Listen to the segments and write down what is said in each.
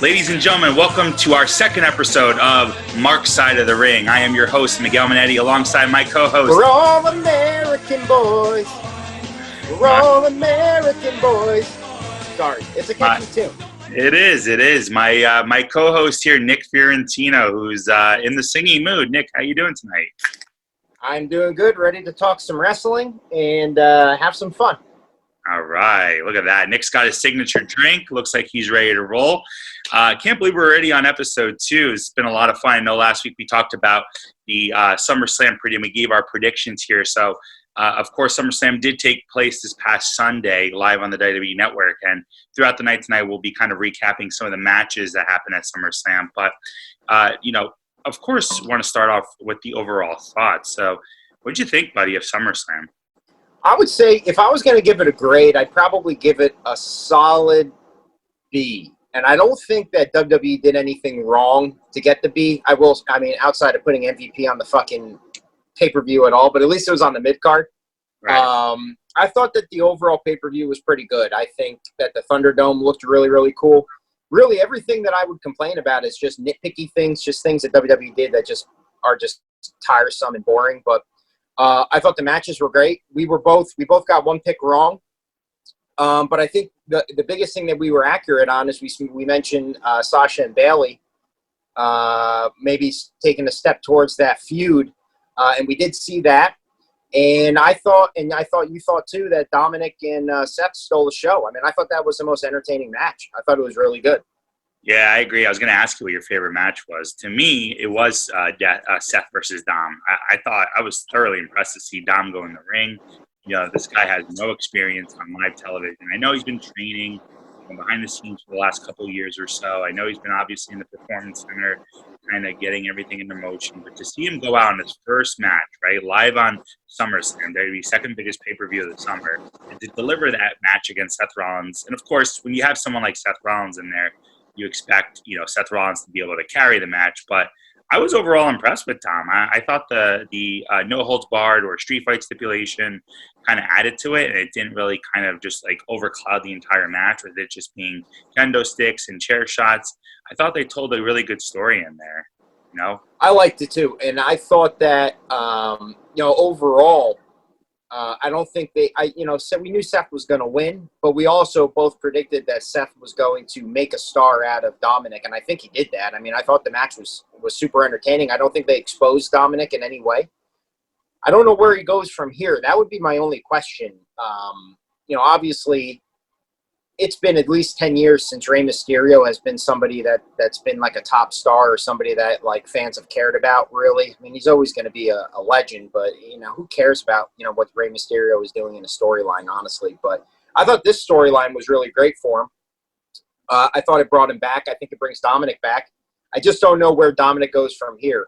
Ladies and gentlemen, welcome to our second episode of Mark's Side of the Ring. I am your host, Miguel Minetti, alongside my co-host. We're all American boys. We're all American boys. Sorry, it's a catchy tune. It is. My co-host here, Nick Fiorentino, who's in the singing mood. Nick, how you doing tonight? I'm doing good, ready to talk some wrestling and have some fun. All right, look at that. Nick's got his signature drink. Looks like he's ready to roll. Can't believe we're already on episode 2. It's been a lot of fun. I know last week we talked about the Summerslam prediction. We gave our predictions here. So, of course, Summerslam did take place this past Sunday live on the WWE Network. And throughout the night tonight, we'll be kind of recapping some of the matches that happened at Summerslam. But, of course, want to start off with the overall thoughts. So what did you think, buddy, of Summerslam? I would say if I was going to give it a grade, I'd probably give it a solid B. And I don't think that WWE did anything wrong to get the B. I mean, outside of putting MVP on the fucking pay-per-view at all, but at least it was on the mid-card. Right. I thought that the overall pay-per-view was pretty good. I think that the Thunderdome looked really, really cool. Really, everything that I would complain about is just nitpicky things, just things that WWE did that just are just tiresome and boring. But I thought the matches were great. We both got one pick wrong. But I think the biggest thing that we were accurate on is we mentioned Sasha and Bayley maybe taking a step towards that feud. And we did see that. And I thought you thought too that Dominic and Seth stole the show. I mean, I thought that was the most entertaining match. I thought it was really good. Yeah, I agree. I was going to ask you what your favorite match was. To me, it was Seth versus Dom. I was thoroughly impressed to see Dom go in the ring. You know, this guy has no experience on live television. I know he's been training behind the scenes for the last couple of years or so. I know he's been obviously in the Performance Center, kind of getting everything into motion. But to see him go out in his first match, right, live on SummerSlam, the second biggest pay-per-view of the summer, and to deliver that match against Seth Rollins. And, of course, when you have someone like Seth Rollins in there, you expect, Seth Rollins to be able to carry the match. But I was overall impressed with Tom. I thought the no holds barred or street fight stipulation kind of added to it, and it didn't really kind of just like overcloud the entire match with it just being kendo sticks and chair shots. I thought they told a really good story in there. I liked it too, and I thought that overall. I don't think so we knew Seth was going to win, but we also both predicted that Seth was going to make a star out of Dominic, and I think he did that. I mean, I thought the match was super entertaining. I don't think they exposed Dominic in any way. I don't know where he goes from here. That would be my only question. Obviously, it's been at least 10 years since Rey Mysterio has been somebody that's been like a top star or somebody that like fans have cared about, really. I mean, he's always going to be a legend, but, who cares about, what Rey Mysterio is doing in a storyline, honestly. But I thought this storyline was really great for him. I thought it brought him back. I think it brings Dominic back. I just don't know where Dominic goes from here.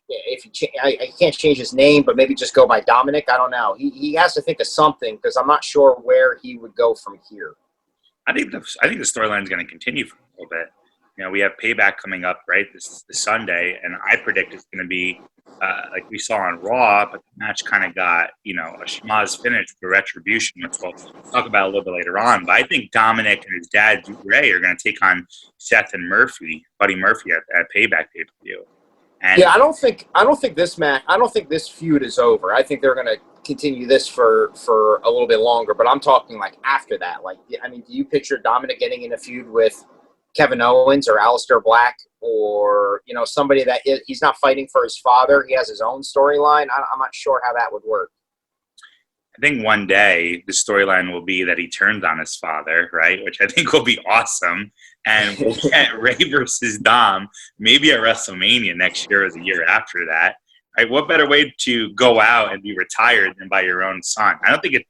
If I can't change his name, but maybe just go by Dominic. I don't know. He has to think of something because I'm not sure where he would go from here. I think the storyline is going to continue for a little bit. We have Payback coming up, right, this Sunday, and I predict it's going to be like we saw on Raw, but the match kind of got, a schmozz finish for Retribution, which we'll talk about a little bit later on. But I think Dominic and his dad, Ray, are going to take on Seth and Buddy Murphy at Payback pay-per-view. Yeah, I don't think this feud is over. I think they're going to continue this for a little bit longer, but I'm talking like after that. Like, I mean, do you picture Dominic getting in a feud with Kevin Owens or Aleister Black or, somebody that he's not fighting for his father? He has his own storyline. I'm not sure how that would work. I think one day the storyline will be that he turned on his father, right? Which I think will be awesome. And we'll get Ray versus Dom maybe at WrestleMania next year or the year after that. Right? What better way to go out and be retired than by your own son? I don't think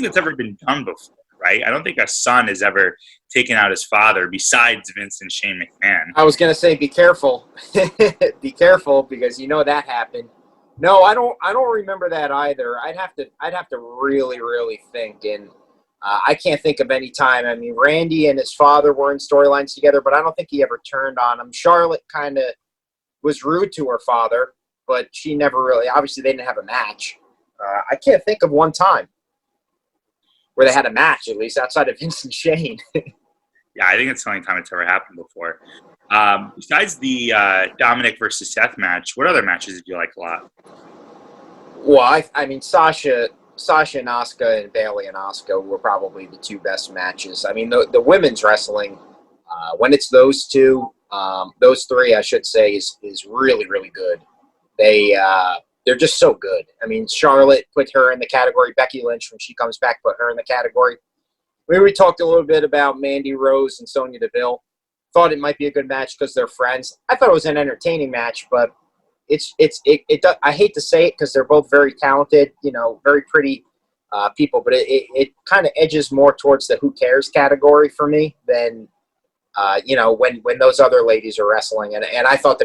that's ever been done before, right? I don't think a son has ever taken out his father besides Vince and Shane McMahon. I was gonna say, be careful, be careful, because that happened. No, I don't remember that either. I'd have to really, really think, and I can't think of any time. I mean, Randy and his father were in storylines together, but I don't think he ever turned on him. Charlotte kind of was rude to her father, but she never really. Obviously, they didn't have a match. I can't think of one time where they had a match, at least outside of Vince and Shane. Yeah, I think it's the only time it's ever happened before. Besides the Dominic versus Seth match, what other matches did you like a lot? Well, I mean, Sasha and Asuka and Bayley and Asuka were probably the two best matches. I mean, the women's wrestling, when it's those three, I should say, is really, really good. They're just so good. I mean, Charlotte put her in the category. Becky Lynch, when she comes back, put her in the category. We talked a little bit about Mandy Rose and Sonya Deville. Thought it might be a good match because they're friends. I thought it was an entertaining match, but I hate to say it because they're both very talented, very pretty people, but it kind of edges more towards the who cares category for me than when those other ladies are wrestling. And I thought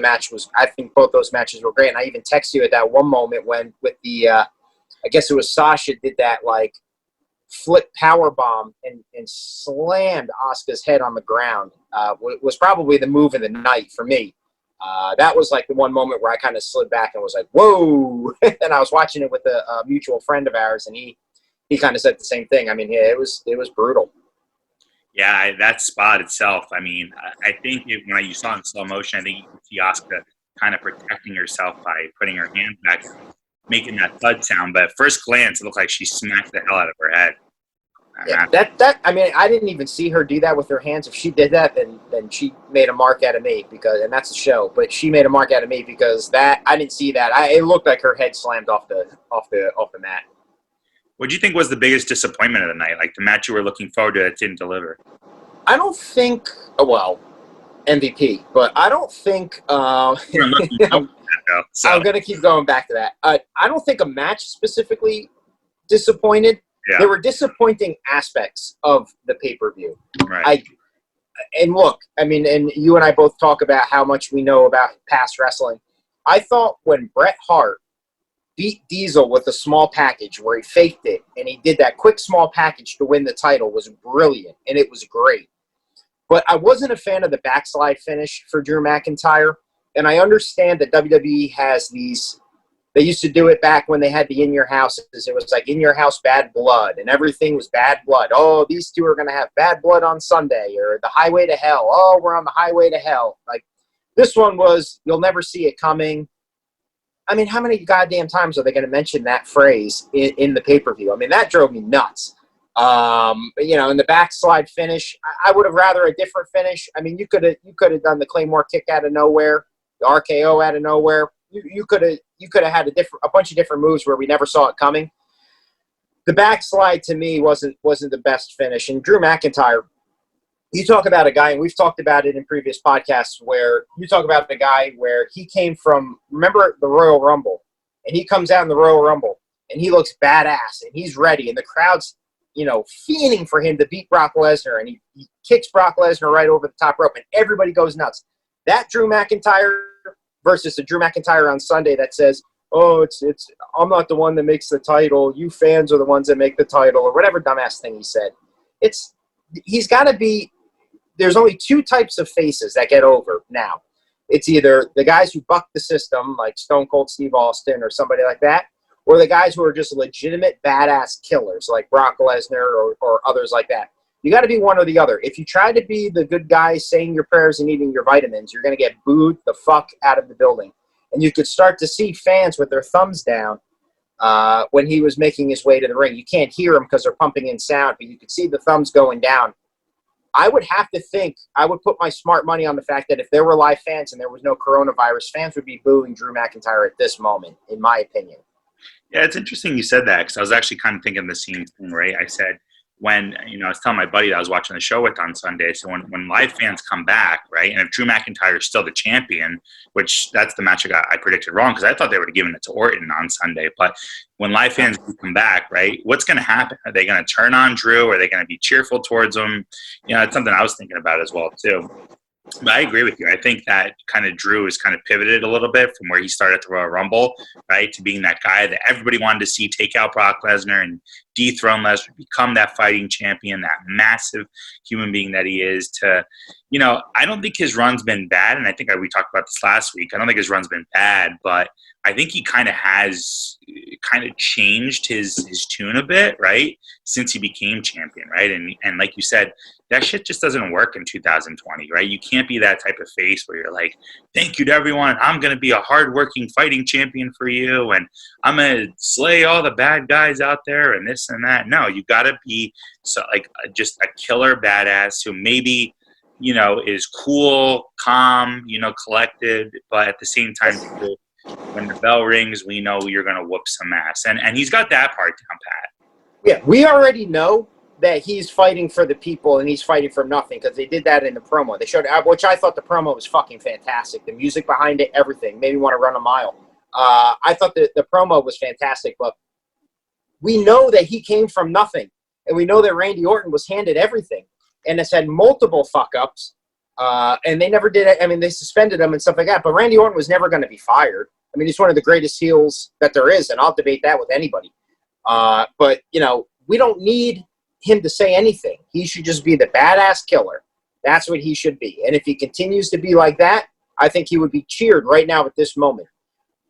I think both those matches were great. And I even texted you at that one moment when with the I guess it was Sasha did that like flip power bomb and slammed Asuka's head on the ground. Was probably the move of the night for me. That was like the one moment where I kind of slid back and was like, whoa. And I was watching it with a mutual friend of ours, and he kind of said the same thing. I mean, yeah, it was brutal. Yeah, that spot itself. I mean, I think when you saw it in slow motion, I think you could see Asuka kind of protecting herself by putting her hand back, making that thud sound. But at first glance, it looked like she smacked the hell out of her head. Yeah, I mean, I didn't even see her do that with her hands. If she did that, then she made a mark out of me and that's the show. But she made a mark out of me because I didn't see that. It looked like her head slammed off the mat. What do you think was the biggest disappointment of the night? Like the match you were looking forward to that didn't deliver? I don't think. Well, MVP, but I don't think. I'm going to keep going back to that. I don't think a match specifically disappointed. Yeah. There were disappointing aspects of the pay-per-view. Right. And look, I mean, and you and I both talk about how much we know about past wrestling. I thought when Bret Hart beat Diesel with a small package where he faked it, and he did that quick small package to win the title was brilliant, and it was great. But I wasn't a fan of the backslide finish for Drew McIntyre, and I understand that WWE has these. They used to do it back when they had the In Your House. It was like In Your House Bad Blood, and everything was bad blood. Oh, these two are going to have bad blood on Sunday, or the Highway to Hell. Oh, we're on the Highway to Hell. Like, this one was, you'll never see it coming. I mean, how many goddamn times are they going to mention that phrase in the pay-per-view? I mean, that drove me nuts. In the backslide finish, I would have rather a different finish. I mean, you could have done the Claymore kick out of nowhere, the RKO out of nowhere. You could have had a bunch of different moves where we never saw it coming. The backslide to me wasn't the best finish. And Drew McIntyre, you talk about a guy, and we've talked about it in previous podcasts, where you talk about a guy where he came from, remember the Royal Rumble, and he comes out in the Royal Rumble, and he looks badass, and he's ready, and the crowd's, fiending for him to beat Brock Lesnar, and he kicks Brock Lesnar right over the top rope, and everybody goes nuts. That Drew McIntyre versus the Drew McIntyre on Sunday that says, oh, it's I'm not the one that makes the title. You fans are the ones that make the title, or whatever dumbass thing he said. He's got to be. There's only two types of faces that get over now. It's either the guys who buck the system, like Stone Cold Steve Austin or somebody like that, or the guys who are just legitimate badass killers, like Brock Lesnar or others like that. You got to be one or the other. If you try to be the good guy saying your prayers and eating your vitamins, you're going to get booed the fuck out of the building. And you could start to see fans with their thumbs down when he was making his way to the ring. You can't hear them because they're pumping in sound, but you could see the thumbs going down. I would have to think, I would put my smart money on the fact that if there were live fans and there was no coronavirus, fans would be booing Drew McIntyre at this moment, in my opinion. Yeah, it's interesting you said that, because I was actually kind of thinking the same thing, right? I said, when, I was telling my buddy that I was watching the show with on Sunday, so when live fans come back, right, and if Drew McIntyre is still the champion, which that's the match I predicted wrong, because I thought they would have given it to Orton on Sunday, but when live fans come back, right, what's going to happen? Are they going to turn on Drew? Are they going to be cheerful towards him? It's something I was thinking about as well, too. But I agree with you. I think that kind of Drew has kind of pivoted a little bit from where he started at the Royal Rumble, right, to being that guy that everybody wanted to see take out Brock Lesnar, and dethrone Lesnar, become that fighting champion, that massive human being that he is. To, I don't think his run's been bad, and I think we talked about this last week. I don't think his run's been bad, but I think he kind of has changed his tune a bit, right, since he became champion, right? And like you said, that shit just doesn't work in 2020, right? You can't be that type of face where you're like, thank you to everyone. I'm going to be a hardworking fighting champion for you, and I'm going to slay all the bad guys out there and this and that. No, you got to be just a killer badass who maybe, is cool, calm, collected, but at the same time, when the bell rings, we know you're going to whoop some ass. And he's got that part down pat. Yeah, we already know that he's fighting for the people and he's fighting for nothing, because they did that in the promo. They showed, which I thought the promo was fucking fantastic. The music behind it, everything, made me want to run a mile. I thought the promo was fantastic, but we know that he came from nothing. And we know that Randy Orton was handed everything and has had multiple fuck-ups. And they never did it. I mean, they suspended him and stuff like that, but Randy Orton was never going to be fired. I mean, he's one of the greatest heels that there is, and I'll debate that with anybody. But, we don't need him to say anything. He should just be the badass killer. That's what he should be. And if he continues to be like that, I think he would be cheered right now at this moment.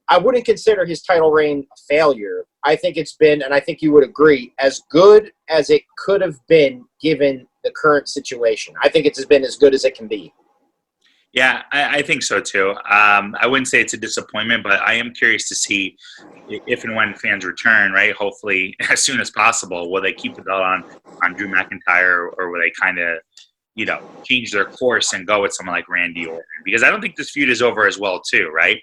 I wouldn't consider his title reign a failure. I think it's been, and I think you would agree, as good as it could have been given the current situation. I think it's been as good as it can be. Yeah, I think so too. I wouldn't say it's a disappointment, but I am curious to see if and when fans return, right? Hopefully as soon as possible. Will they keep the belt on Drew McIntyre, or will they kind of, change their course and go with someone like Randy Orton? Because I don't think this feud is over as well too, right?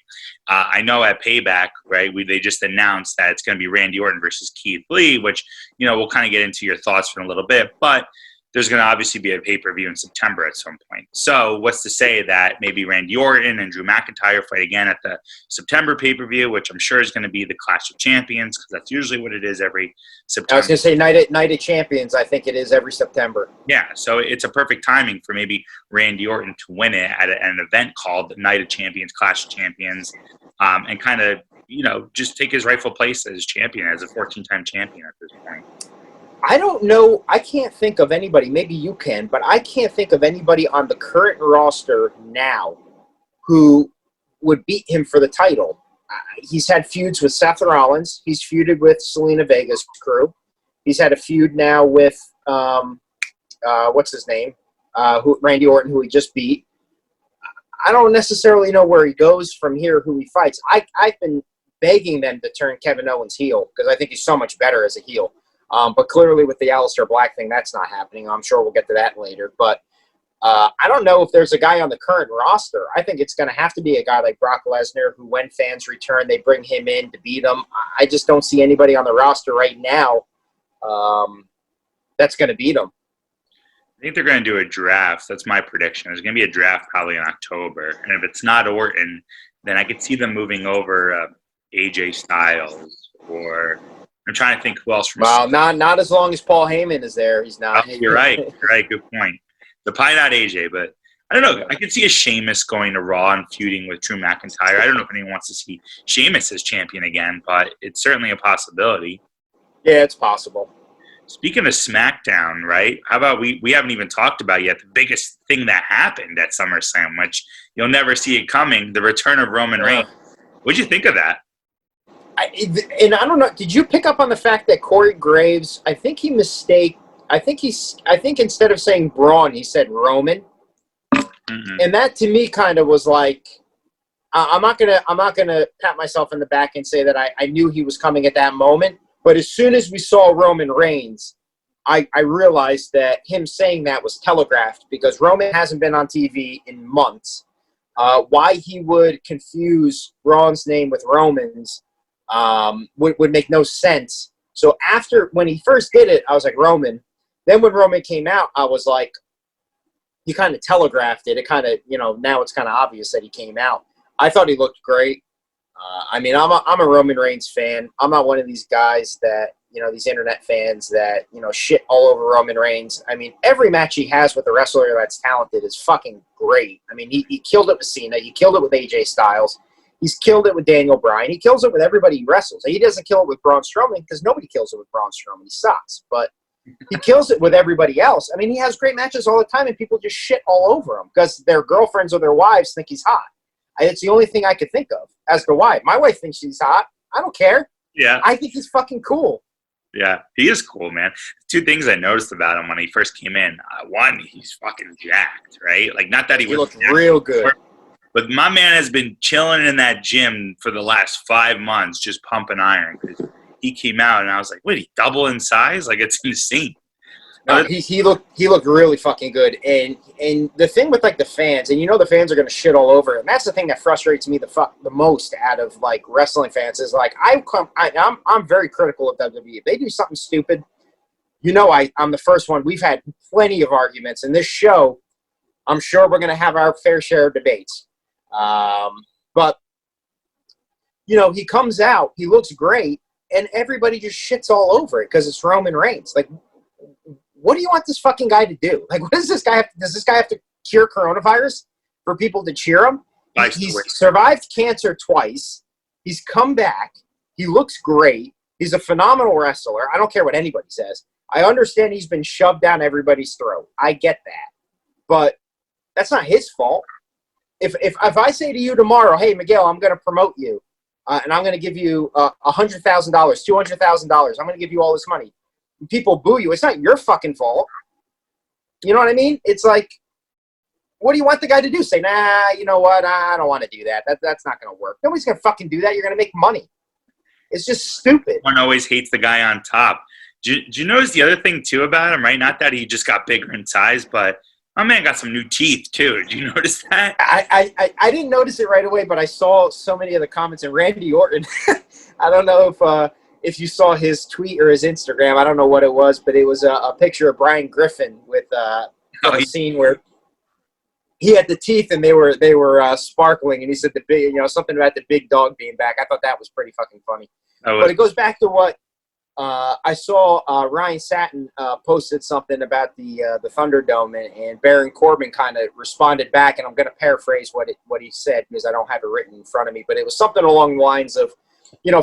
I know at Payback, right, they just announced that it's going to be Randy Orton versus Keith Lee, which, we'll kind of get into your thoughts in a little bit, but there's going to obviously be a pay-per-view in September at some point. So what's to say that maybe Randy Orton and Drew McIntyre fight again at the September pay-per-view, which I'm sure is going to be the Clash of Champions, because that's usually what it is every September. I was going to say Night of Champions. I think it is every September. Yeah, so it's a perfect timing for maybe Randy Orton to win it at an event called Night of Champions, Clash of Champions, and kind of, just take his rightful place as champion, as a 14-time champion at this point. I don't know. I can't think of anybody. Maybe you can, but I can't think of anybody on the current roster now who would beat him for the title. He's had feuds with Seth Rollins. He's feuded with Selena Vega's crew. He's had a feud now with what's his name? Randy Orton, who he just beat. I don't necessarily know where he goes from here, who he fights. I've been begging them to turn Kevin Owens heel, because I think he's so much better as a heel. But clearly with the Aleister Black thing, that's not happening. I'm sure we'll get to that later. But I don't know if there's a guy on the current roster. I think it's going to have to be a guy like Brock Lesnar, who, when fans return, they bring him in to beat him. I just don't see anybody on the roster right now that's going to beat him. I think they're going to do a draft. That's my prediction. There's going to be a draft probably in October. And if it's not Orton, then I could see them moving over AJ Styles, or I'm trying to think who else. Well, not as long as Paul Heyman is there. He's not. Oh, you're right. You're right. Good point. The probably not AJ, but I don't know. I could see a Sheamus going to Raw and feuding with Drew McIntyre. I don't know if anyone wants to see Sheamus as champion again, but it's certainly a possibility. Yeah, it's possible. Speaking of SmackDown, right? How about we haven't even talked about yet the biggest thing that happened at SummerSlam, which you'll never see it coming, the return of Roman Reigns. What'd you think of that? And I don't know. Did you pick up on the fact that Corey Graves? I think he mistake. I think instead of saying Braun, he said Roman. Mm-hmm. And that to me kind of was like, I'm not gonna pat myself in the back and say that I knew he was coming at that moment. But as soon as we saw Roman Reigns, I realized that him saying that was telegraphed, because Roman hasn't been on TV in months. Why he would confuse Braun's name with Roman's would make no sense. So when he first did it, I was like, Roman. Then when Roman came out, I was like, he kind of telegraphed it. It kind of, now it's kind of obvious that he came out. I thought he looked great. I'm a Roman Reigns fan. I'm not one of these guys that, these internet fans that, shit all over Roman Reigns. I mean, every match he has with a wrestler that's talented is fucking great. I mean, he killed it with Cena. He killed it with AJ Styles. He's killed it with Daniel Bryan. He kills it with everybody he wrestles. He doesn't kill it with Braun Strowman because nobody kills it with Braun Strowman. He sucks. But he kills it with everybody else. I mean, he has great matches all the time, and people just shit all over him because their girlfriends or their wives think he's hot. It's the only thing I could think of as to why. My wife thinks he's hot. I don't care. Yeah. I think he's fucking cool. Yeah, he is cool, man. Two things I noticed about him when he first came in. One, he's fucking jacked, right? Like, not that he looked real good. But my man has been chilling in that gym for the last 5 months, just pumping iron. Because he came out, and I was like, wait, he double in size? Like, it's insane. No, he looked really fucking good, and the thing with like the fans, and the fans are gonna shit all over, and that's the thing that frustrates me the most out of like wrestling fans is like I'm very critical of WWE. If they do something stupid, I'm the first one. We've had plenty of arguments in this show. I'm sure we're gonna have our fair share of debates, but he comes out, he looks great, and everybody just shits all over it because it's Roman Reigns. Like, what do you want this fucking guy to do? Like, what does this guy have to, does this guy have to cure coronavirus for people to cheer him? He's survived cancer twice. He's come back. He looks great. He's a phenomenal wrestler. I don't care what anybody says. I understand he's been shoved down everybody's throat. I get that. But that's not his fault. If I say to you tomorrow, hey, Miguel, I'm going to promote you, and I'm going to give you $100,000, $200,000. I'm going to give you all this money. People boo you. It's not your fucking fault. You know what I mean? It's like, what do you want the guy to do? Say, nah, you know what? I don't want to do that. That's not going to work. Nobody's going to fucking do that. You're going to make money. It's just stupid. One always hates the guy on top. Do you notice the other thing, too, about him, right? Not that he just got bigger in size, but my man got some new teeth, too. Did you notice that? I didn't notice it right away, but I saw so many of the comments. And Randy Orton, I don't know if you saw his tweet or his Instagram, I don't know what it was, but it was a picture of Brian Griffin with a scene where he had the teeth and they were sparkling, and he said the big, something about the big dog being back. I thought that was pretty fucking funny. But it goes back to what I saw. Ryan Satin posted something about the Thunderdome, and Baron Corbin kind of responded back, and I'm going to paraphrase what he said because I don't have it written in front of me, but it was something along the lines of,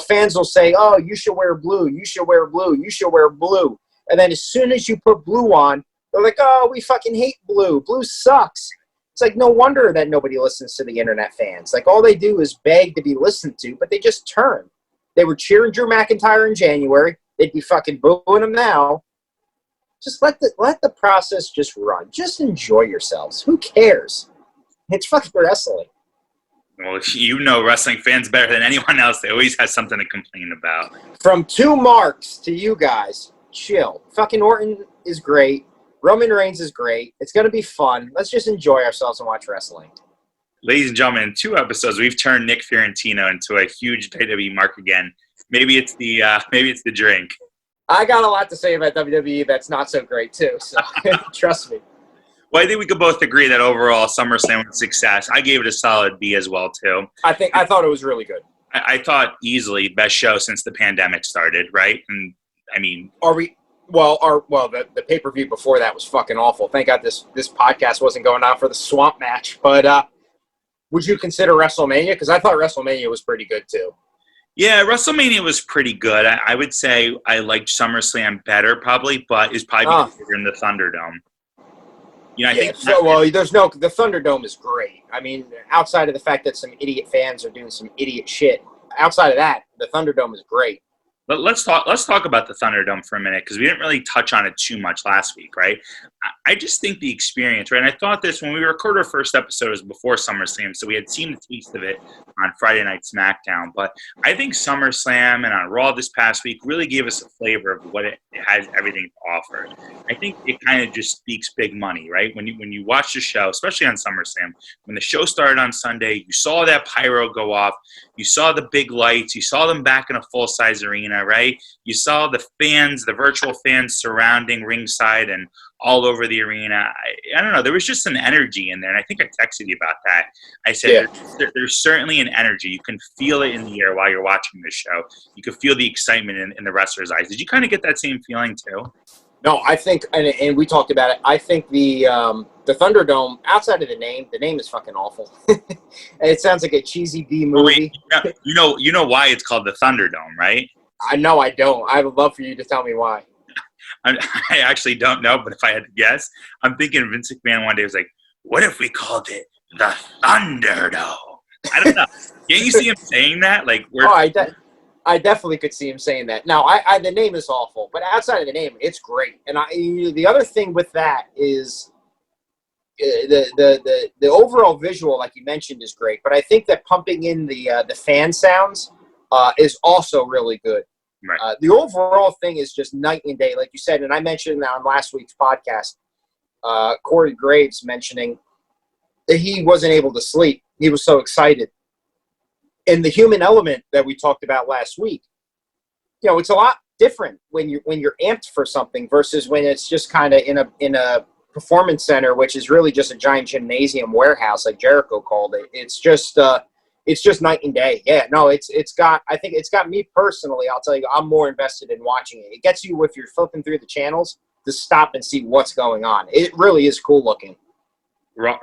fans will say, oh, you should wear blue, you should wear blue, you should wear blue. And then as soon as you put blue on, they're like, oh, we fucking hate blue. Blue sucks. It's like, no wonder that nobody listens to the internet fans. Like, all they do is beg to be listened to, but they just turn. They were cheering Drew McIntyre in January. They'd be fucking booing him now. Just let the process just run. Just enjoy yourselves. Who cares? It's fucking wrestling. Well, wrestling fans better than anyone else. They always have something to complain about. From 2 marks to you guys, chill. Fucking Orton is great. Roman Reigns is great. It's going to be fun. Let's just enjoy ourselves and watch wrestling. Ladies and gentlemen, in 2 episodes, we've turned Nick Fiorentino into a huge WWE mark again. Maybe it's the drink. I got a lot to say about WWE that's not so great, too. So trust me. Well, I think we could both agree that overall SummerSlam was a success. I gave it a solid B as well, too. I thought it was really good. I thought easily best show since the pandemic started, right? And I mean, the pay-per-view before that was fucking awful. Thank God this podcast wasn't going on for the swamp match. But would you consider WrestleMania? Because I thought WrestleMania was pretty good too. Yeah, WrestleMania was pretty good. I would say I liked SummerSlam better probably, but it's probably bigger in the Thunderdome. I think the Thunderdome is great. I mean, outside of the fact that some idiot fans are doing some idiot shit, outside of that, the Thunderdome is great. But let's talk about the Thunderdome for a minute because we didn't really touch on it too much last week, right? I just think the experience, right? And I thought this when we recorded our first episode was before SummerSlam, so we had seen the taste of it on Friday Night SmackDown. But I think SummerSlam and on Raw this past week really gave us a flavor of what it has everything to offer. I think it kind of just speaks big money, right? When you watch the show, especially on SummerSlam, when the show started on Sunday, you saw that pyro go off, you saw the big lights, you saw them back in a full-size arena, right? You saw the fans, the virtual fans surrounding ringside and all over the arena. I don't know. There was just an energy in there, and I think I texted you about that. I said there's certainly an energy. You can feel it in the air while you're watching this show. You can feel the excitement in the wrestlers' eyes. Did you kind of get that same feeling too? No, I think, and we talked about it. I think the Thunderdome, outside of the name is fucking awful. It sounds like a cheesy B Oh wait, movie. yeah, you know why it's called the Thunderdome, right? I know I don't. I would love for you to tell me why. I, I actually don't know, but if I had to guess, I'm thinking Vince McMahon one day was like, "What if we called it the Thunderdome?" I don't know. Can't you see him saying that? Like, Oh, we're I definitely could see him saying that. Now, the name is awful, but outside of the name, it's great. And the other thing with that is the overall visual, like you mentioned, is great. But I think that pumping in the fan sounds is also really good. right. The overall thing is just night and day, like you said. And I mentioned on last week's podcast, Corey Graves mentioning that he wasn't able to sleep. He was so excited. And the human element that we talked about last week, it's a lot different when you're amped for something versus when it's just kind of in a performance center, which is really just a giant gymnasium warehouse, like Jericho called it. It's just night and day. Yeah, no, I think it's got me personally. I'll tell you, I'm more invested in watching it. It gets you, if you're flipping through the channels, to stop and see what's going on. It really is cool looking.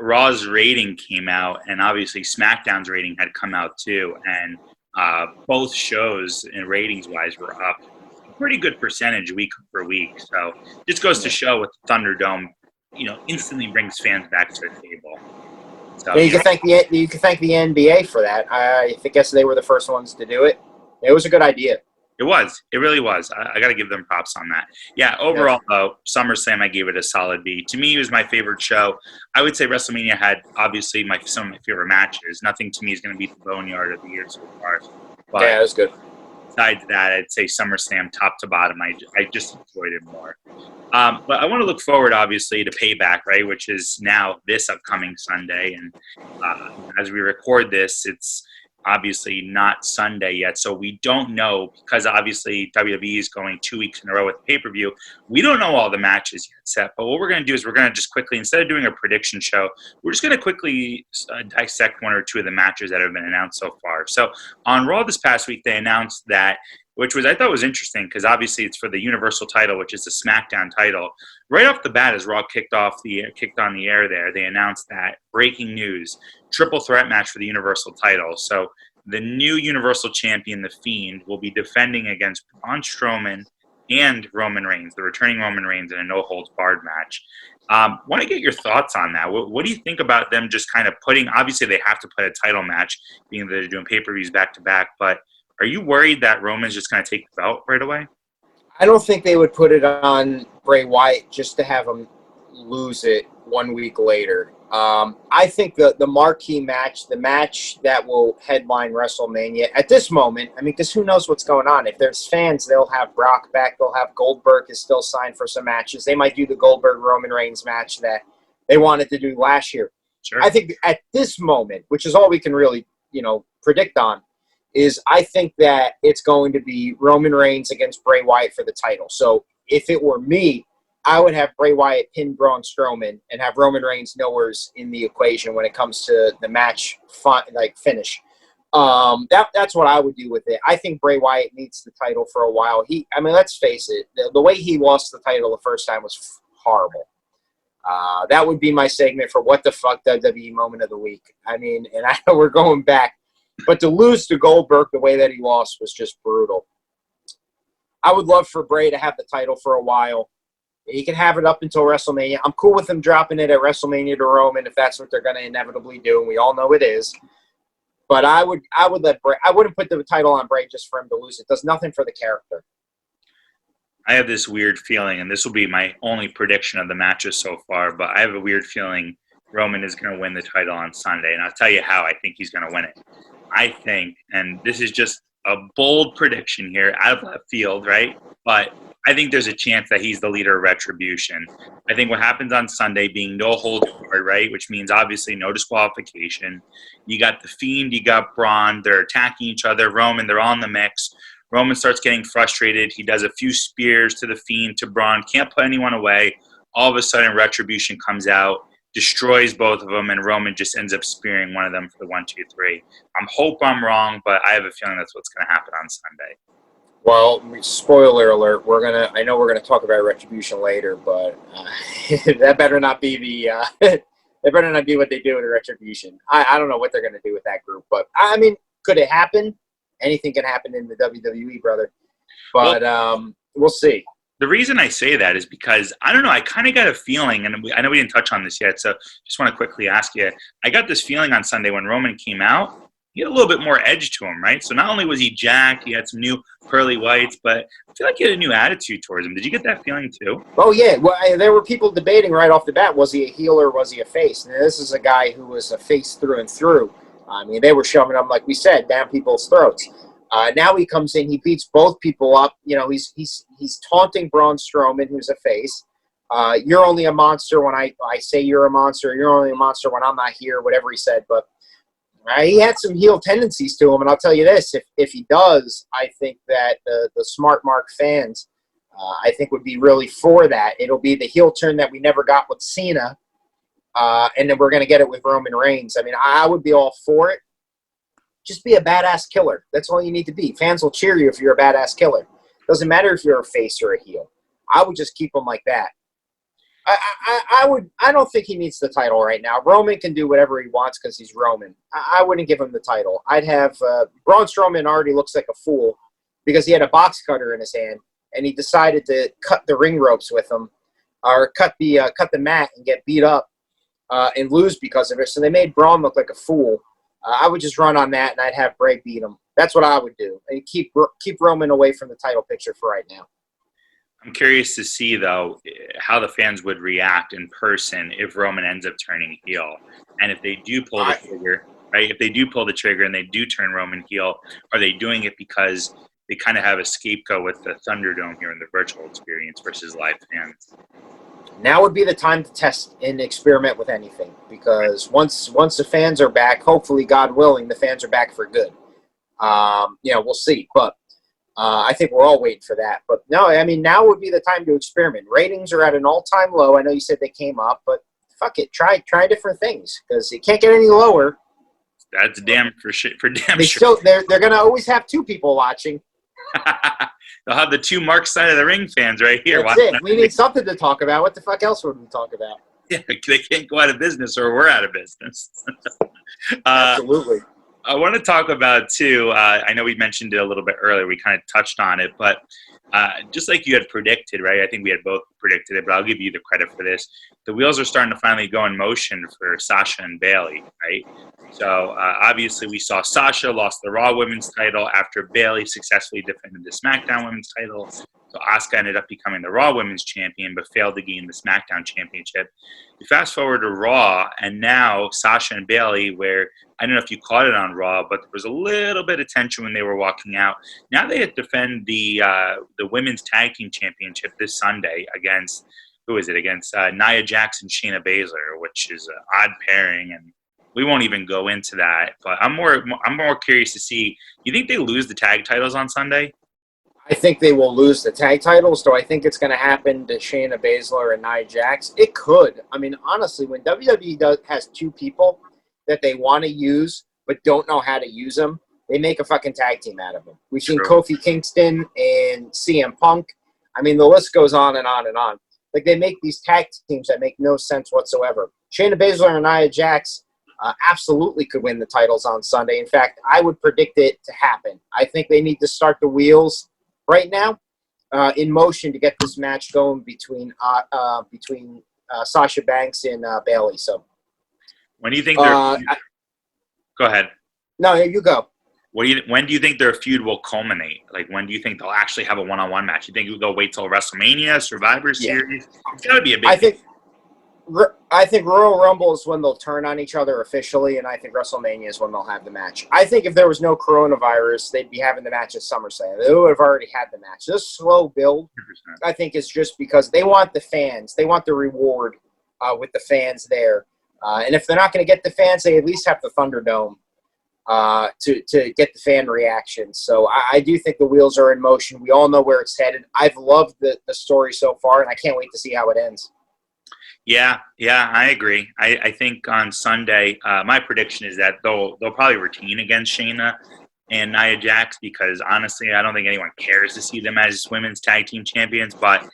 Raw's rating came out, and obviously SmackDown's rating had come out too, and both shows, in ratings wise, were up a pretty good percentage week for week. So just goes to show with the Thunderdome, instantly brings fans back to the table. So And you can thank the NBA for that. I guess they were the first ones to do it. It was a good idea. it really was. I got to give them props on that. Yeah, overall though, SummerSlam, I gave it a solid B. To me, it was my favorite show. I would say WrestleMania had obviously some of my favorite matches. Nothing to me is going to beat the Boneyard of the year so far. But Yeah, it was good. besides that, I'd say SummerSlam top to bottom. I just enjoyed it more. But I want to look forward, obviously, to Payback, right, which is now this upcoming Sunday. And as we record this, it's obviously not Sunday yet. So we don't know, because obviously WWE is going 2 weeks in a row with pay-per-view. We don't know all the matches yet, Seth. But what we're going to do is we're going to just quickly, instead of doing a prediction show, we're just going to quickly dissect one or two of the matches that have been announced so far. So on Raw this past week, they announced that, which I thought was interesting, because obviously it's for the Universal title, which is the SmackDown title. Right off the bat, as Raw kicked on the air there, they announced that, breaking news, triple threat match for the Universal title. So the new Universal Champion, The Fiend, will be defending against Braun Strowman and Roman Reigns, the returning Roman Reigns, in a no-holds-barred match. Want to get your thoughts on that. What do you think about them just kind of obviously they have to put a title match, being that they're doing pay-per-views back-to-back, but are you worried that Roman's just going to take the belt right away? I don't think they would put it on Bray Wyatt just to have him lose it 1 week later. I think the marquee match, the match that will headline WrestleMania at this moment, because who knows what's going on. If there's fans, they'll have Brock back. They'll have Goldberg is still signed for some matches. They might do the Goldberg-Roman Reigns match that they wanted to do last year. Sure. I think at this moment, which is all we can really, predict on, is I think that it's going to be Roman Reigns against Bray Wyatt for the title. So if it were me, I would have Bray Wyatt pin Braun Strowman and have Roman Reigns nowheres in the equation when it comes to the match finish. That's what I would do with it. I think Bray Wyatt needs the title for a while. Let's face it, the way he lost the title the first time was horrible. That would be my segment for What the Fuck WWE Moment of the Week. And I know we're going back, but to lose to Goldberg the way that he lost was just brutal. I would love for Bray to have the title for a while. He can have it up until WrestleMania. I'm cool with him dropping it at WrestleMania to Roman if that's what they're going to inevitably do, and we all know it is. But I would let Bray. I wouldn't put the title on Bray just for him to lose. It does nothing for the character. I have this weird feeling, and this will be my only prediction of the matches so far, but I have a weird feeling Roman is going to win the title on Sunday, and I'll tell you how I think he's going to win it. I think, and this is just a bold prediction here, out of left field, right? But I think there's a chance that he's the leader of Retribution. I think what happens on Sunday being no holds barred, right, which means obviously no disqualification. You got The Fiend, you got Braun. They're attacking each other. Roman, they're on the mix. Roman starts getting frustrated. He does a few spears to The Fiend, to Braun. Can't put anyone away. All of a sudden, Retribution comes out, destroys both of them, and Roman just ends up spearing one of them for the 1, 2, 3. I hope I'm wrong, but I have a feeling that's what's going to happen on Sunday. Well, spoiler alert. I know we're gonna talk about Retribution later, but that better not be that better not be what they do in Retribution. I don't know what they're gonna do with that group, but I mean, could it happen? Anything can happen in the WWE, brother. But we'll see. The reason I say that is because, I don't know, I kind of got a feeling, and I know we didn't touch on this yet, so just want to quickly ask you. I got this feeling on Sunday when Roman came out, he had a little bit more edge to him, right? So not only was he jacked, he had some new pearly whites, but I feel like he had a new attitude towards him. Did you get that feeling too? Oh, yeah. Well, there were people debating right off the bat, was he a heel or was he a face? And this is a guy who was a face through and through. I mean, they were shoving him, like we said, down people's throats. Now he comes in, he beats both people up. You know, he's taunting Braun Strowman, who's a face. You're only a monster when I say you're a monster. You're only a monster when I'm not here, whatever he said. But he had some heel tendencies to him, and I'll tell you this: if he does, I think that the smart mark fans, I think, would be really for that. It'll be the heel turn that we never got with Cena, and then we're going to get it with Roman Reigns. I mean, I would be all for it. Just be a badass killer. That's all you need to be. Fans will cheer you if you're a badass killer. Doesn't matter if you're a face or a heel. I would just keep him like that. I don't think he needs the title right now. Roman can do whatever he wants because he's Roman. I wouldn't give him the title. I'd have Braun Strowman already looks like a fool because he had a box cutter in his hand and he decided to cut the ring ropes with him or cut the mat and get beat up and lose because of it. So they made Braun look like a fool. I would just run on that and I'd have Bray beat him. That's what I would do and keep Roman away from the title picture for right now. I'm curious to see, though, how the fans would react in person if Roman ends up turning heel. And if they do pull the trigger, right? If they do pull the trigger and they do turn Roman heel, are they doing it because they kind of have a scapegoat with the Thunderdome here in the virtual experience versus live fans? Now would be the time to test and experiment with anything because once the fans are back, hopefully, God willing, the fans are back for good. We'll see. But I think we're all waiting for that. But no, I mean, now would be the time to experiment. Ratings are at an all-time low. I know you said they came up, but fuck it. Try different things because it can't get any lower. That's damn sure. They're going to always have two people watching. They'll have the two Mark Side of the Ring fans right here. That's it. We need something to talk about. What the fuck else would we talk about? Yeah, they can't go out of business or we're out of business. Absolutely. I want to talk about, too, I know we mentioned it a little bit earlier. We kind of touched on it, but just like you had predicted, right? I think we had both predicted it, but I'll give you the credit for this. The wheels are starting to finally go in motion for Sasha and Bayley, right? So, obviously, we saw Sasha lost the Raw Women's title after Bayley successfully defended the SmackDown Women's title. So, Asuka ended up becoming the Raw Women's Champion, but failed to gain the SmackDown Championship. You fast forward to Raw, and now Sasha and Bayley, where I don't know if you caught it on Raw, but there was a little bit of tension when they were walking out. Now they defend the Women's Tag Team Championship this Sunday against, who is it? Against Nia Jax and Shayna Baszler, which is an odd pairing, and we won't even go into that. But I'm more curious to see. You think they lose the tag titles on Sunday? I think they will lose the tag titles. Do I think it's going to happen to Shayna Baszler and Nia Jax? It could. I mean, honestly, when WWE has two people that they want to use but don't know how to use them, they make a fucking tag team out of them. We've seen Kofi Kingston and CM Punk. I mean, the list goes on and on and on. Like, they make these tag teams that make no sense whatsoever. Shayna Baszler and Nia Jax absolutely could win the titles on Sunday. In fact, I would predict it to happen. I think they need to start the wheels right now in motion to get this match going between Sasha Banks and Bayley. So, when do you think they're? Go ahead. No, you go. When do you think their feud will culminate? Like, when do you think they'll actually have a one-on-one match? You think they'll wait till WrestleMania, Survivor Series? It's got to be a big. I think Royal Rumble is when they'll turn on each other officially, and I think WrestleMania is when they'll have the match. I think if there was no coronavirus, they'd be having the match at SummerSlam. They would have already had the match. This slow build, 100%. I think, is just because they want the fans. They want the reward with the fans there. And if they're not going to get the fans, they at least have the Thunderdome to get the fan reaction. So I do think the wheels are in motion. We all know where it's headed. I've loved the story so far, and I can't wait to see how it ends. Yeah, I agree. I think on Sunday, my prediction is that they'll probably retain against Shayna. and Nia Jax, because honestly, I don't think anyone cares to see them as women's tag team champions. But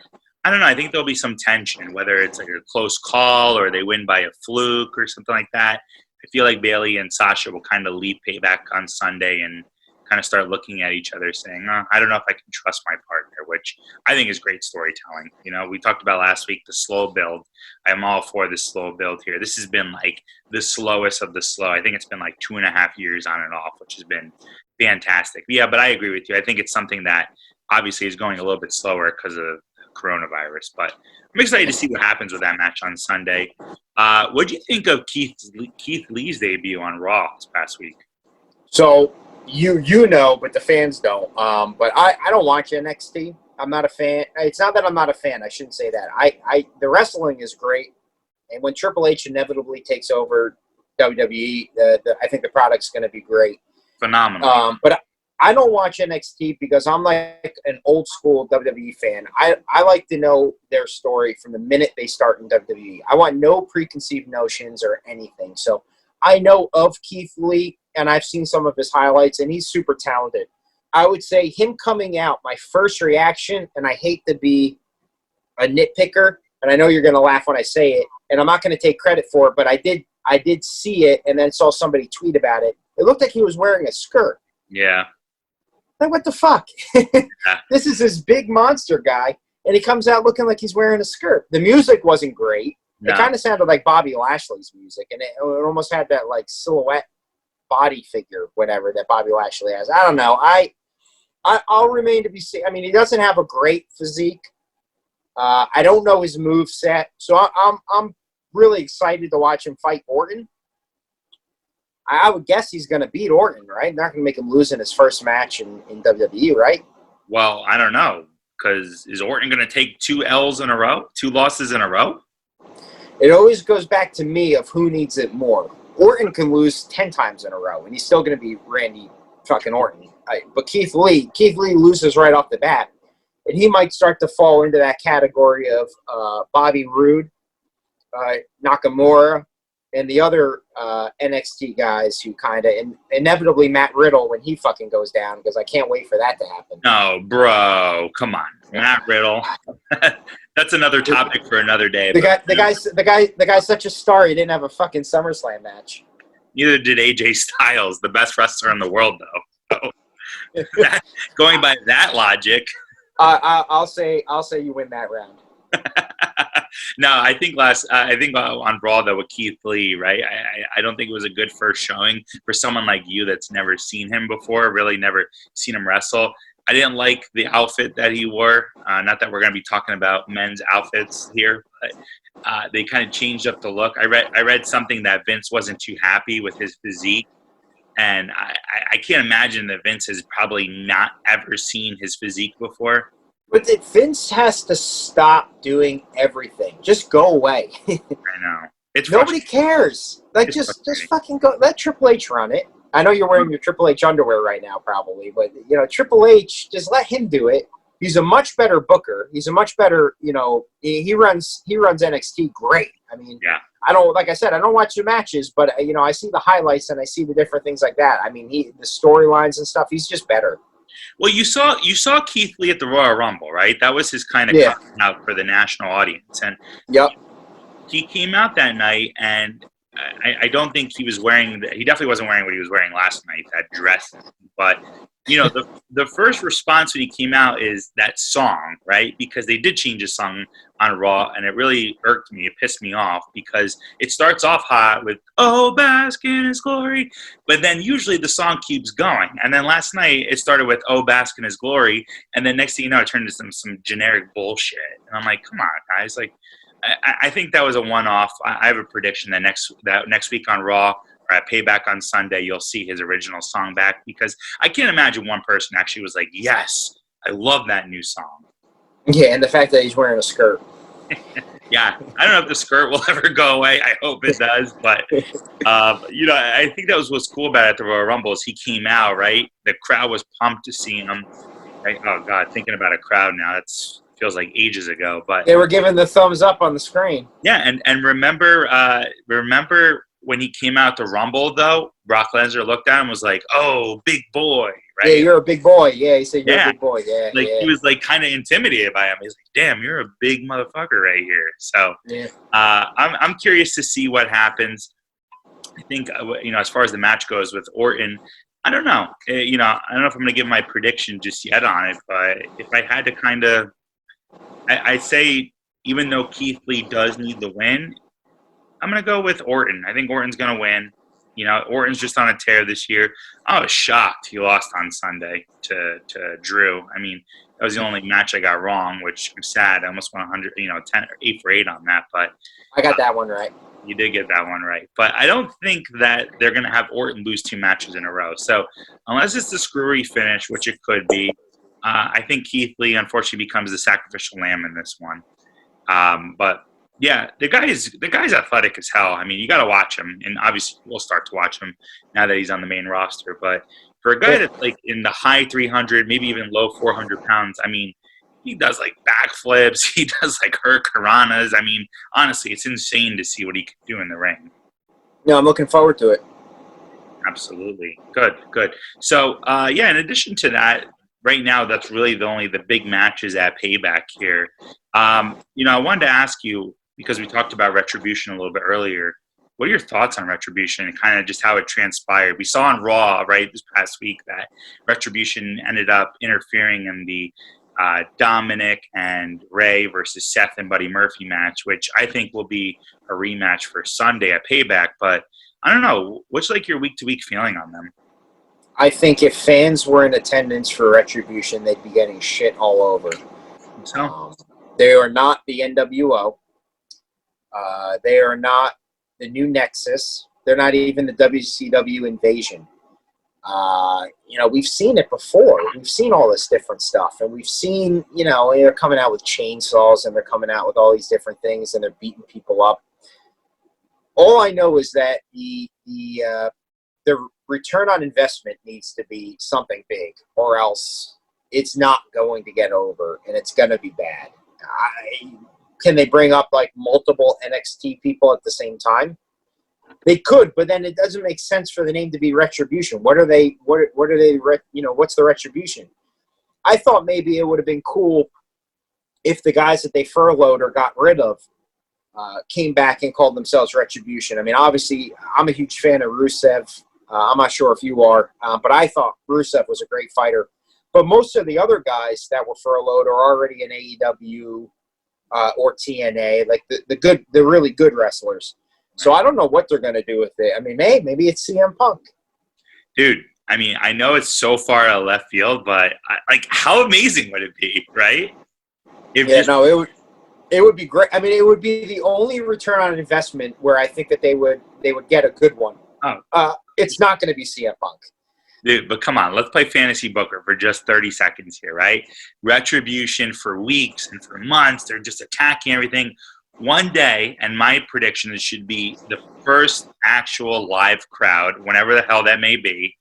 I don't know. I think there'll be some tension, whether it's like a close call or they win by a fluke or something like that. I feel like Bayley and Sasha will kind of leave Payback on Sunday and kind of start looking at each other saying, I don't know if I can trust my partner, which I think is great storytelling. We talked about last week, the slow build. I'm all for the slow build here. This has been like the slowest of the slow. I think it's been like 2.5 years on and off, which has been fantastic. Yeah, but I agree with you. I think it's something that obviously is going a little bit slower because of coronavirus. But I'm excited to see what happens with that match on Sunday. What do you think of Keith Lee's debut on Raw this past week? So you know, but the fans don't. But I don't watch NXT. I'm not a fan. It's not that I'm not a fan. I shouldn't say that. The wrestling is great, and when Triple H inevitably takes over WWE, I think the product's going to be great. Phenomenal. But I don't watch NXT because I'm like an old school WWE fan. I like to know their story from the minute they start in WWE. I want no preconceived notions or anything. So I know of Keith Lee, and I've seen some of his highlights, and he's super talented. I would say him coming out, my first reaction, and I hate to be a nitpicker, and I know you're going to laugh when I say it, and I'm not going to take credit for it, but I did see it and then saw somebody tweet about it. It looked like he was wearing a skirt. Yeah. Like, what the fuck? This is this big monster guy, and he comes out looking like he's wearing a skirt. The music wasn't great. No. It kind of sounded like Bobby Lashley's music, and it almost had that, like, silhouette body figure, whatever, that Bobby Lashley has. I don't know. I'll remain to be seen. I mean, he doesn't have a great physique. I don't know his move set, so I'm really excited to watch him fight Orton. I would guess he's going to beat Orton, right? Not going to make him lose in his first match in WWE, right? Well, I don't know, because is Orton going to take 2 L's in a row, 2 losses in a row? It always goes back to me of who needs it more. Orton can lose 10 times in a row, and he's still going to be Randy fucking Orton. But Keith Lee loses right off the bat, and he might start to fall into that category of Bobby Roode, Nakamura, and the other NXT guys who kind of inevitably Matt Riddle when he fucking goes down, because I can't wait for that to happen. No, bro, come on, Matt Riddle. That's another topic for another day. The guy's such a star. He didn't have a fucking SummerSlam match. Neither did AJ Styles, the best wrestler in the world, though. So, going by that logic, I'll say you win that round. No, I think on Raw though with Keith Lee, right? I don't think it was a good first showing for someone like you that's never seen him before, really never seen him wrestle. I didn't like the outfit that he wore. Not that we're going to be talking about men's outfits here, but they kind of changed up the look. I read something that Vince wasn't too happy with his physique, and I can't imagine that Vince has probably not ever seen his physique before. But Vince has to stop doing everything. Just go away. I know. Nobody cares. Like, just fucking go. Let Triple H run it. I know you're wearing your Triple H underwear right now, probably, but Triple H, just let him do it. He's a much better booker. He's a much better, he runs NXT great. I mean, yeah. I don't watch the matches, but I see the highlights and I see the different things like that. I mean, the storylines and stuff. He's just better. Well, you saw Keith Lee at the Royal Rumble, right? That was his kind of coming out for the national audience, and he came out that night, and I don't think he was wearing. He definitely wasn't wearing what he was wearing last night, that dress. But the first response when he came out is that song, right? Because they did change his song on Raw, and it really irked me. It pissed me off because it starts off hot with "Oh, bask in His glory," but then usually the song keeps going. And then last night it started with "Oh, bask in His glory," and then next thing you know, it turned into some generic bullshit. And I'm like, come on, guys! Like, I think that was a one-off. I have a prediction that next week on Raw or at Payback on Sunday, you'll see his original song back, because I can't imagine one person actually was like, yes, I love that new song. Yeah, and the fact that he's wearing a skirt. Yeah, I don't know if the skirt will ever go away. I hope it does, but I think that was what's cool about it at the Royal Rumble is he came out, right? The crowd was pumped to see him. Right? Oh God, thinking about a crowd now, feels like ages ago, but they were giving the thumbs up on the screen. Yeah, and remember when he came out to Rumble, though, Brock Lesnar looked at him and was like, "Oh, big boy," right? Yeah, you're a big boy. Yeah, he said you're Yeah. a big boy. Yeah, Like, yeah. he was, like, kind of intimidated by him. He's like, "Damn, you're a big motherfucker right here." So, Yeah. I'm curious to see what happens. I think, as far as the match goes with Orton, I don't know. I don't know if I'm going to give my prediction just yet on it, but if I had to kind of, I'd say, even though Keith Lee does need the win, I'm going to go with Orton. I think Orton's going to win. Orton's just on a tear this year. I was shocked he lost on Sunday to Drew. I mean, that was the only match I got wrong, which I'm sad. I almost went 100, 8 for 8 on that. But I got that one right. you did get that one right. But I don't think that they're going to have Orton lose 2 matches in a row. So unless it's the screwy finish, which it could be, I think Keith Lee, unfortunately, becomes the sacrificial lamb in this one. But yeah, the guy's athletic as hell. I mean, you got to watch him, and obviously we'll start to watch him now that he's on the main roster. But for a guy that's like in the high 300, maybe even low 400 pounds, I mean, he does like backflips, he does like hurricanranas. I mean, honestly, it's insane to see what he can do in the ring. No, I'm looking forward to it. Absolutely, good. So, in addition to that, right now that's really the big matches at Payback here. I wanted to ask you, because we talked about Retribution a little bit earlier, what are your thoughts on Retribution and kind of just how it transpired? We saw on Raw, right, this past week that Retribution ended up interfering in the Dominic and Ray versus Seth and Buddy Murphy match, which I think will be a rematch for Sunday at Payback. But I don't know, what's like your week-to-week feeling on them? I think if fans were in attendance for Retribution, they'd be getting shit all over. So? They are not the NWO. They are not the new Nexus. They're not even the WCW Invasion. We've seen it before. We've seen all this different stuff. And we've seen, they're coming out with chainsaws and they're coming out with all these different things and they're beating people up. All I know is that the return on investment needs to be something big, or else it's not going to get over and it's going to be bad. Can they bring up like multiple NXT people at the same time? They could, but then it doesn't make sense for the name to be Retribution. What are they? What are they? What's the Retribution? I thought maybe it would have been cool if the guys that they furloughed or got rid of came back and called themselves Retribution. I mean, obviously, I'm a huge fan of Rusev. I'm not sure if you are, but I thought Rusev was a great fighter. But most of the other guys that were furloughed are already in AEW or TNA, like the really good wrestlers. So I don't know what they're going to do with it. I mean, maybe it's CM Punk. Dude, I mean, I know it's so far out of left field, but how amazing would it be, right? It would be great. I mean, it would be the only return on investment where I think that they would get a good one. Oh. It's not going to be CM Punk. Dude, but come on, let's play Fantasy Booker for just 30 seconds here, right? Retribution for weeks and for months, they're just attacking everything. One day, and my prediction is should be the first actual live crowd, whenever the hell that may be,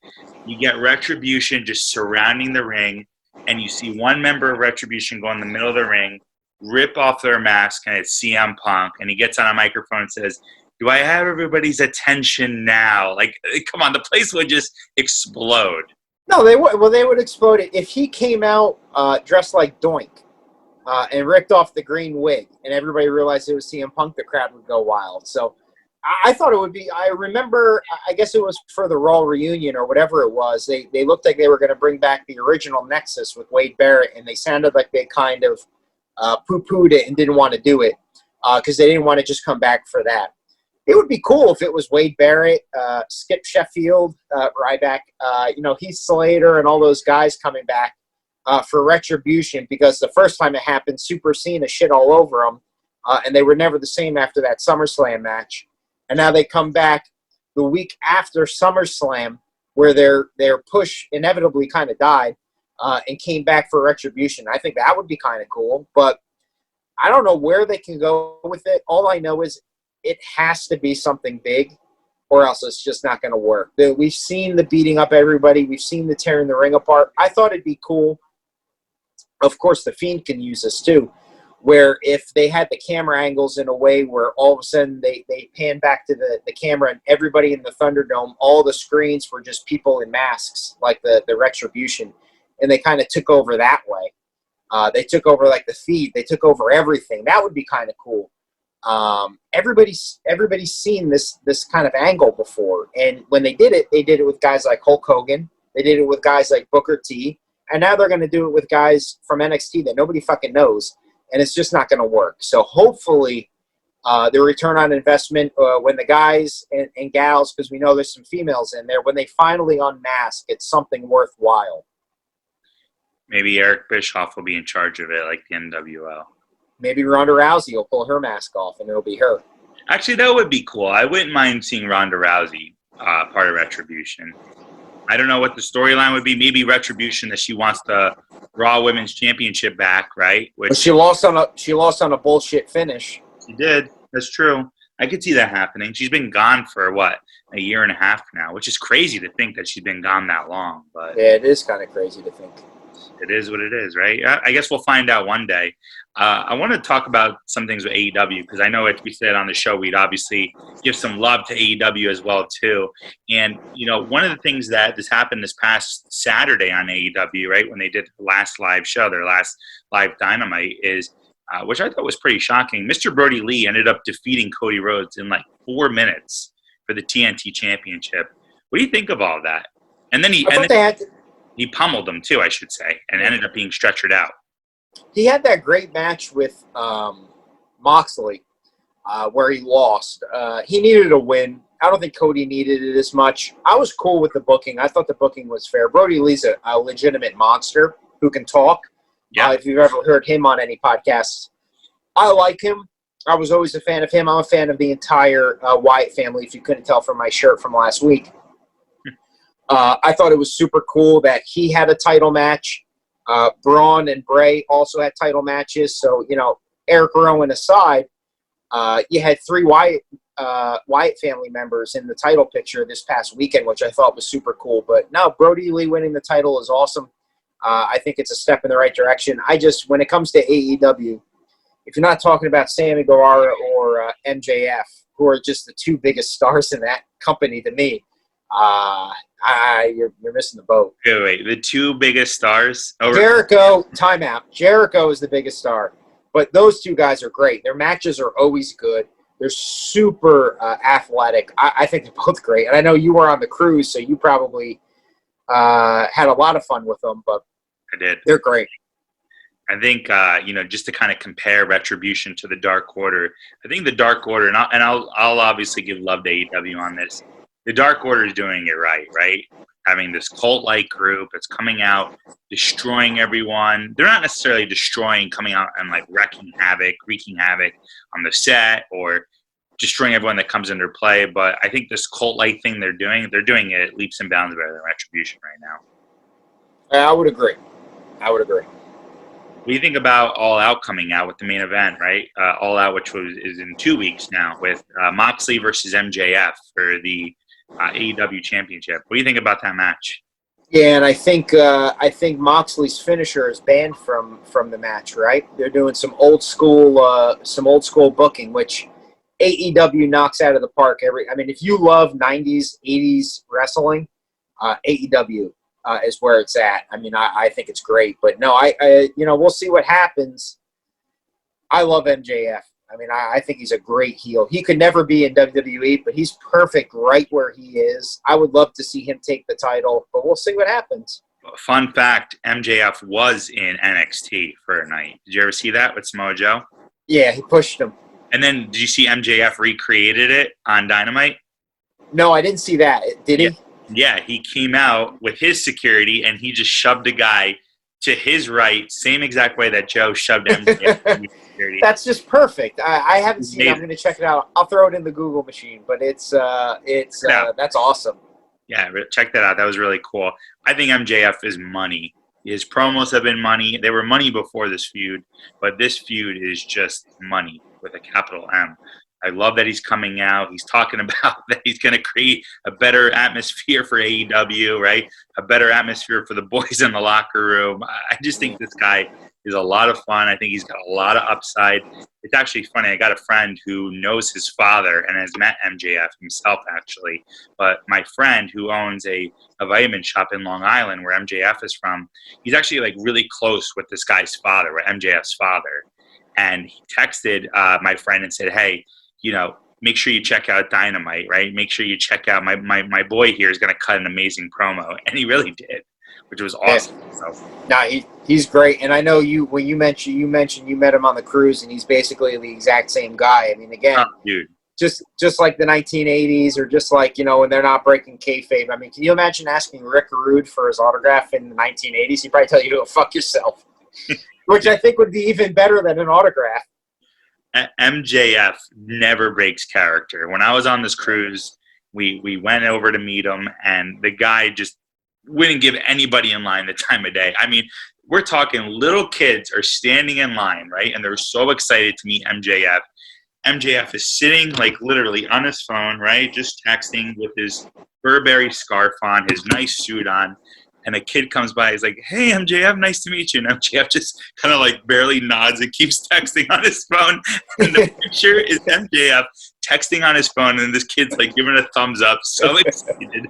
you get Retribution just surrounding the ring, and you see one member of Retribution go in the middle of the ring, rip off their mask, and it's CM Punk, and he gets on a microphone and says, "Do I have everybody's attention now?" Like, come on, the place would just explode. No, they would. Well, they would explode it if he came out dressed like Doink and ripped off the green wig, and everybody realized it was CM Punk. The crowd would go wild. So I thought it would be. I remember. I guess it was for the Raw reunion or whatever it was. They looked like they were going to bring back the original Nexus with Wade Barrett, and they sounded like they kind of poo-pooed it and didn't want to do it because they didn't want to just come back for that. It would be cool if it was Wade Barrett, Skip Sheffield, Ryback, Heath Slater, and all those guys coming back for Retribution, because the first time it happened, Super Cena shit all over them, and they were never the same after that SummerSlam match. And now they come back the week after SummerSlam, where their push inevitably kind of died, and came back for Retribution. I think that would be kind of cool, but I don't know where they can go with it. All I know is it has to be something big, or else it's just not going to work. We've seen the beating up everybody. We've seen the tearing the ring apart. I thought it'd be cool. Of course, The Fiend can use this too. where if they had the camera angles in a way where all of a sudden they pan back to the camera and everybody in the Thunderdome, all the screens were just people in masks, like the Retribution, and they kind of took over that way. They took over like the feed. They took over everything. That would be kind of cool. Everybody's seen this kind of angle before, and when they did it with guys like Hulk Hogan. They did it with guys like Booker T, and now they're going to do it with guys from NXT that nobody fucking knows, and it's just not going to work. So hopefully, the return on investment when the guys and gals, because we know there's some females in there, when they finally unmask, it's something worthwhile. Maybe Eric Bischoff will be in charge of it, like the NWO. Maybe Ronda Rousey will pull her mask off, and it'll be her. Actually, that would be cool. I wouldn't mind seeing Ronda Rousey part of Retribution. I don't know what the storyline would be. Maybe Retribution that she wants the Raw Women's Championship back, right? Which she lost on a bullshit finish. She did. That's true. I could see that happening. She's been gone for what, a year and a half now, which is crazy to think that she's been gone that long. But yeah, it is kind of crazy to think. It is what it is, right? I guess we'll find out one day. I want to talk about some things with AEW because I know, as we said on the show, we'd obviously give some love to AEW as well too. And one of the things that this happened this past Saturday on AEW, right, when they did the last live show, their last live Dynamite, is which I thought was pretty shocking. Mr. Brody Lee ended up defeating Cody Rhodes in like 4 minutes for the TNT Championship. What do you think of all of that? And then he pummeled him too, I should say, and ended up being stretchered out. He had that great match with Moxley where he lost. He needed a win. I don't think Cody needed it as much. I was cool with the booking. I thought the booking was fair. Brody Lee's a legitimate monster who can talk. Yeah. If you've ever heard him on any podcasts, I like him. I was always a fan of him. I'm a fan of the entire Wyatt family, if you couldn't tell from my shirt from last week. I thought it was super cool that he had a title match. Braun and Bray also had title matches. So, Eric Rowan aside, you had 3 Wyatt family members in the title picture this past weekend, which I thought was super cool. But no, Brody Lee winning the title is awesome. I think it's a step in the right direction. When it comes to AEW, if you're not talking about Sammy Guevara or MJF, who are just the 2 biggest stars in that company to me, you're missing the boat. Wait, the 2 biggest stars? Jericho, timeout. Jericho is the biggest star. But those 2 guys are great. Their matches are always good. They're super athletic. I think they're both great. And I know you were on the cruise, so you probably had a lot of fun with them. But I did. They're great. I think, just to kind of compare Retribution to the Dark Order, I think the Dark Order, and I'll obviously give love to AEW on this, the Dark Order is doing it right? Having this cult-like group that's coming out, destroying everyone. They're not necessarily coming out and like wreaking havoc on the set or destroying everyone that comes into play. But I think this cult-like thing they're doing it leaps and bounds better than Retribution right now. I would agree. What do you think about All Out coming out with the main event, right? All Out, which is in 2 weeks now, with Moxley versus MJF for the AEW Championship. What do you think about that match? Yeah, and I think Moxley's finisher is banned from the match, right? They're doing some old school booking, which AEW knocks out of the park. If you love 90s, 80s wrestling, AEW is where it's at. I think it's great, but no, we'll see what happens. I love MJF. I think he's a great heel. He could never be in WWE, but he's perfect right where he is. I would love to see him take the title, but we'll see what happens. Fun fact, MJF was in NXT for a night. Did you ever see that with Samoa Joe? Yeah, he pushed him. And then did you see MJF recreated it on Dynamite? No, I didn't see that. Did he? Yeah, he came out with his security, and he just shoved a guy to his right, same exact way that Joe shoved MJF. That's just perfect. I haven't seen it. I'm going to check it out. I'll throw it in the Google machine, but that's awesome. Yeah, check that out. That was really cool. I think MJF is money. His promos have been money. They were money before this feud, but this feud is just money with a capital M. I love that he's coming out. He's talking about that he's going to create a better atmosphere for AEW, right? A better atmosphere for the boys in the locker room. I just think this guy is a lot of fun. I think he's got a lot of upside. It's actually funny. I got a friend who knows his father and has met MJF himself, actually. But my friend who owns a vitamin shop in Long Island, where MJF is from, he's actually like really close with this guy's father, with MJF's father. And he texted my friend and said, hey, you know, make sure you check out Dynamite, right? Make sure you check out my boy here is going to cut an amazing promo. And he really did, which was awesome. Yeah. So. No, he's great. And I know when you mentioned you met him on the cruise, and he's basically the exact same guy. I mean, again, dude. Just like the 1980s, or just like, you know, when they're not breaking kayfabe. I mean, can you imagine asking Rick Rude for his autograph in the 1980s? He'd probably tell you to go fuck yourself, which I think would be even better than an autograph. MJF never breaks character. When I was on this cruise, we went over to meet him, and the guy just wouldn't give anybody in line the time of day. I mean, we're talking little kids are standing in line, right? And they're so excited to meet MJF. MJF is sitting like literally on his phone, right? Just texting with his Burberry scarf on, his nice suit on. And a kid comes by, he's like, hey, MJF, nice to meet you. And MJF just kind of like barely nods and keeps texting on his phone. And the picture is MJF texting on his phone, and this kid's like giving a thumbs up, so excited.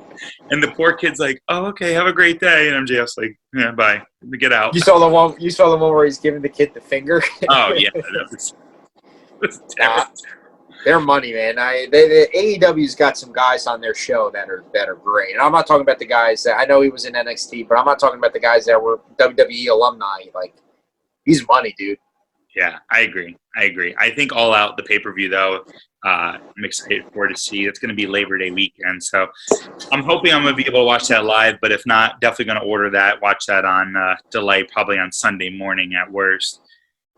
And the poor kid's like, oh, okay, have a great day. And MJF's like, yeah, bye. Let me get out. You saw the one where he's giving the kid the finger? Oh, yeah. That was terrible. Their money, man. The AEW's got some guys on their show that are great. And I'm not talking about the guys that, I know he was in NXT, but I'm not talking about the guys that were WWE alumni. Like, he's money, dude. Yeah, I agree. I think All Out, the pay-per-view, though, I'm excited for to see. It's going to be Labor Day weekend, so I'm hoping I'm going to be able to watch that live. But if not, definitely going to order that, watch that on delay, probably on Sunday morning at worst.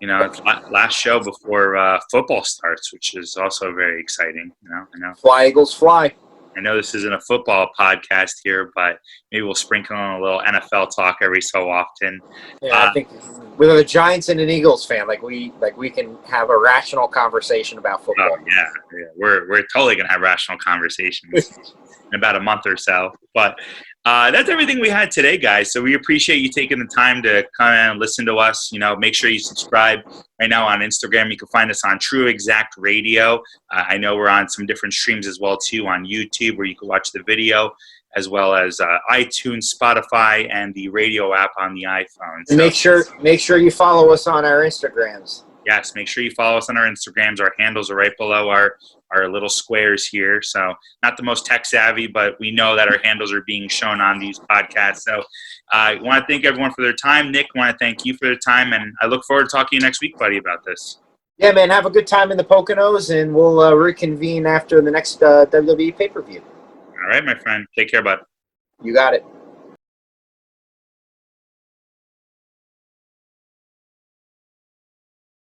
You know, it's last show before football starts, which is also very exciting. I know. Fly, Eagles, fly. I know this isn't a football podcast here, but maybe we'll sprinkle in a little NFL talk every so often. Yeah, I think with a Giants and an Eagles fan, we can have a rational conversation about football. Oh yeah. We're totally gonna have rational conversations in about a month or so. But that's everything we had today, guys. So we appreciate you taking the time to come and listen to us. You know, make sure you subscribe right now on Instagram. You can find us on TruExact Radio. I know we're on some different streams as well, too, on YouTube, where you can watch the video, as well as iTunes, Spotify, and the radio app on the iPhone. So, make sure you follow us on our Instagrams. Yes, make sure you follow us on our Instagrams. Our handles are right below our little squares here. So not the most tech savvy, but we know that our handles are being shown on these podcasts. So I want to thank everyone for their time. Nick, I want to thank you for their time, and I look forward to talking to you next week, buddy, about this. Yeah, man, have a good time in the Poconos, and we'll reconvene after the next WWE pay-per-view. All right, my friend. Take care, bud. You got it.